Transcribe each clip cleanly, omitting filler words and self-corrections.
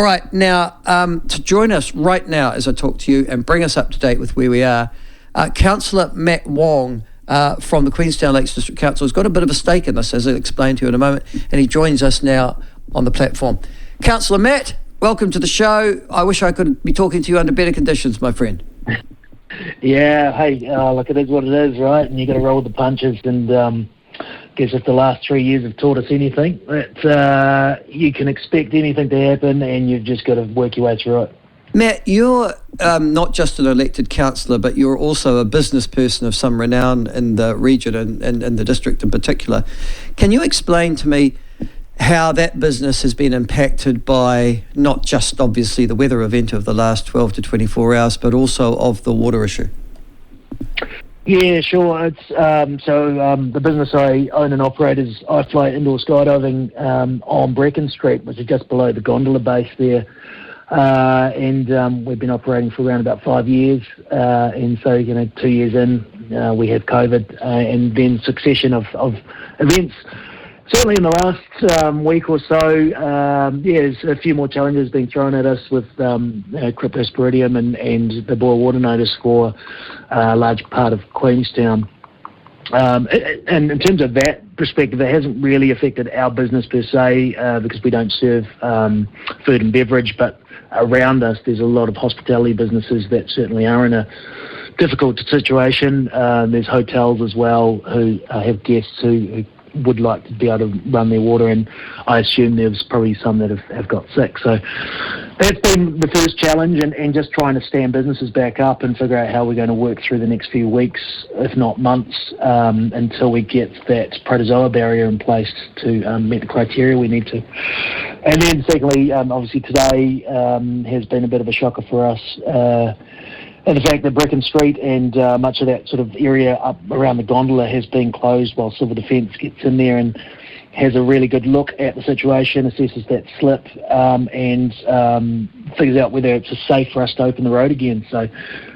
All right, now, to join us right now as I talk to you and bring us up to date with where we are, Councillor Matt Wong from the Queenstown Lakes District Council has got a bit of a stake in this, as I'll explain to you in a moment, and he joins us now on the platform. Councillor Matt, welcome to the show. I wish I could be talking to you under better conditions, my friend. Yeah, hey, look, it is what it is, right? And you got to roll with the punches. And I guess if the last 3 years have taught us anything, that you can expect anything to happen, and you've just got to work your way through it. Matt, you're not just an elected councillor, but you're also a business person of some renown in the region and the district in particular. Can you explain to me how that business has been impacted by not just obviously the weather event of the last 12 to 24 hours, but also of the water issue? Yeah, sure. It's the business I own and operate is I Fly Indoor Skydiving on Brecken Street, which is just below the gondola base there. And we've been operating for around about 5 years. And so, 2 years in, we have COVID and then succession of events. Certainly in the last week or so, there's a few more challenges being thrown at us with cryptosporidium and the boil water notice for a large part of Queenstown. And in terms of that perspective, it hasn't really affected our business per se because we don't serve food and beverage, but around us there's a lot of hospitality businesses that certainly are in a difficult situation. There's hotels as well who have guests who would like to be able to run their water, and I assume there's probably some that have got sick. So that's been the first challenge, and just trying to stand businesses back up and figure out how we're going to work through the next few weeks, if not months, until we get that protozoa barrier in place to meet the criteria we need to. And then secondly, obviously today has been a bit of a shocker for us. And the fact that Brecken Street and much of that sort of area up around the gondola has been closed while Civil Defence gets in there and has a really good look at the situation, assesses that slip, and figures out whether it's safe for us to open the road again. So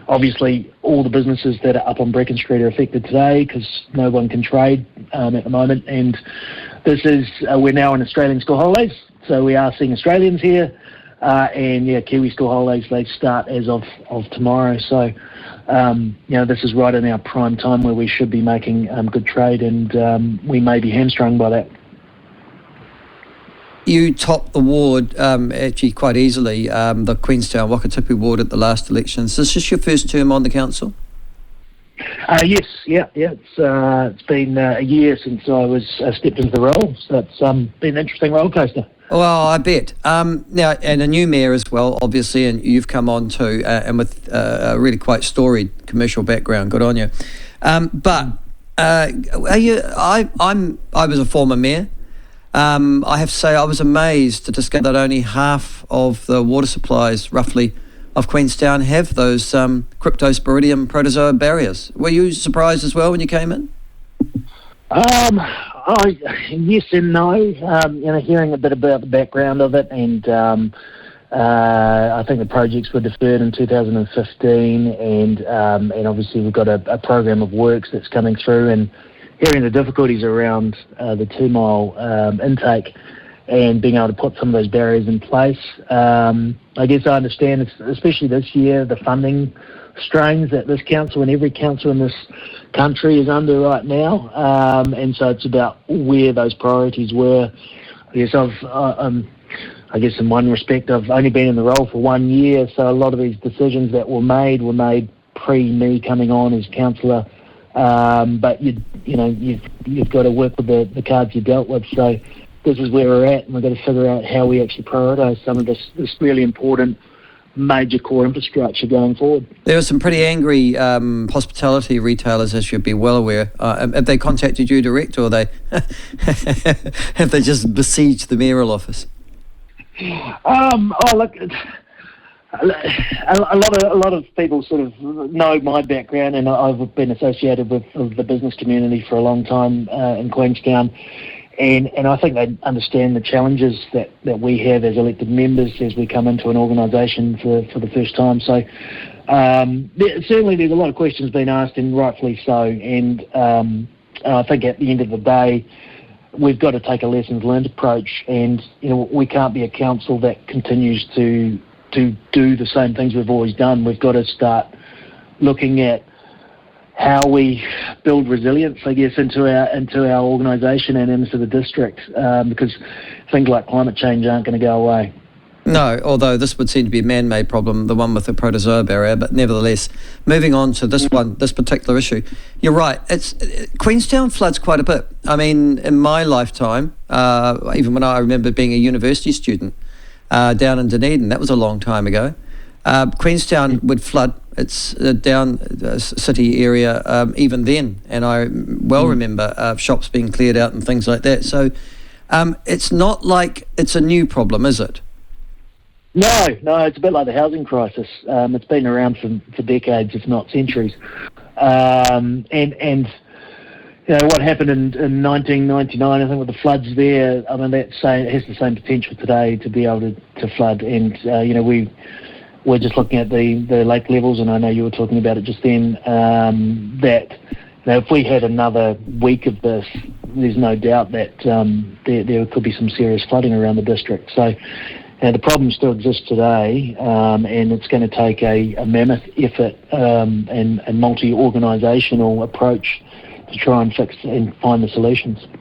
obviously all the businesses that are up on Brecken Street are affected today because no one can trade at the moment. And this is, we're now in Australian school holidays, so we are seeing Australians here. Kiwi school holidays, they start as of tomorrow. So, this is right in our prime time where we should be making good trade, and we may be hamstrung by that. You topped the ward actually quite easily, the Queenstown Wakatipu ward at the last elections. Is this your first term on the council? Yes, yeah. It's been a year since I was stepped into the role, so it's been an interesting roller coaster. Well, I bet. Now, and a new mayor as well, obviously, and you've come on too, and with a really quite storied commercial background. Good on you. Are you? I was a former mayor. I have to say, I was amazed to discover that only half of the water supplies, roughly, of Queenstown have those cryptosporidium protozoa barriers. Were you surprised as well when you came in? Yes and no. Hearing a bit about the background of it, and I think the projects were deferred in 2015, and obviously we've got a program of works that's coming through, and hearing the difficulties around the 2 mile intake and being able to put some of those barriers in place. I guess I understand, especially this year, the funding strains that this council and every council in this country is under right now, and so it's about where those priorities were. I guess in one respect, I've only been in the role for 1 year, so a lot of these decisions that were made pre me coming on as councillor. But you've got to work with the cards you dealt with. So this is where we're at, and we've got to figure out how we actually prioritise some of this really important major core infrastructure going forward. There are some pretty angry hospitality retailers, as you'd be well aware. Have they contacted you direct, or have they just besieged the mayoral office? Look, a lot of people sort of know my background, and I've been associated with the business community for a long time in Queenstown. And I think they understand the challenges that we have as elected members as we come into an organisation for the first time. So certainly there's a lot of questions being asked, and rightfully so. And I think at the end of the day, we've got to take a lessons learned approach, and we can't be a council that continues to do the same things we've always done. We've got to start looking at how we build resilience, I guess, into our organisation and into the district, because things like climate change aren't going to go away. No, although this would seem to be a man-made problem, the one with the protozoa barrier, but nevertheless, moving on to this particular issue, you're right, Queenstown floods quite a bit. I mean, in my lifetime, even when I remember being a university student down in Dunedin, that was a long time ago, Queenstown would flood. It's down the city area even then, and I remember shops being cleared out and things like that. So it's not like it's a new problem, is it? No, it's a bit like the housing crisis. It's been around for decades, if not centuries. And what happened in 1999, I think, with the floods there, I mean, it has the same potential today to be able to flood. And, we're just looking at the lake levels, and I know you were talking about it just then, that if we had another week of this, there's no doubt that there could be some serious flooding around the district. So the problem still exists today, and it's going to take a mammoth effort and a multi-organisational approach to try and fix and find the solutions.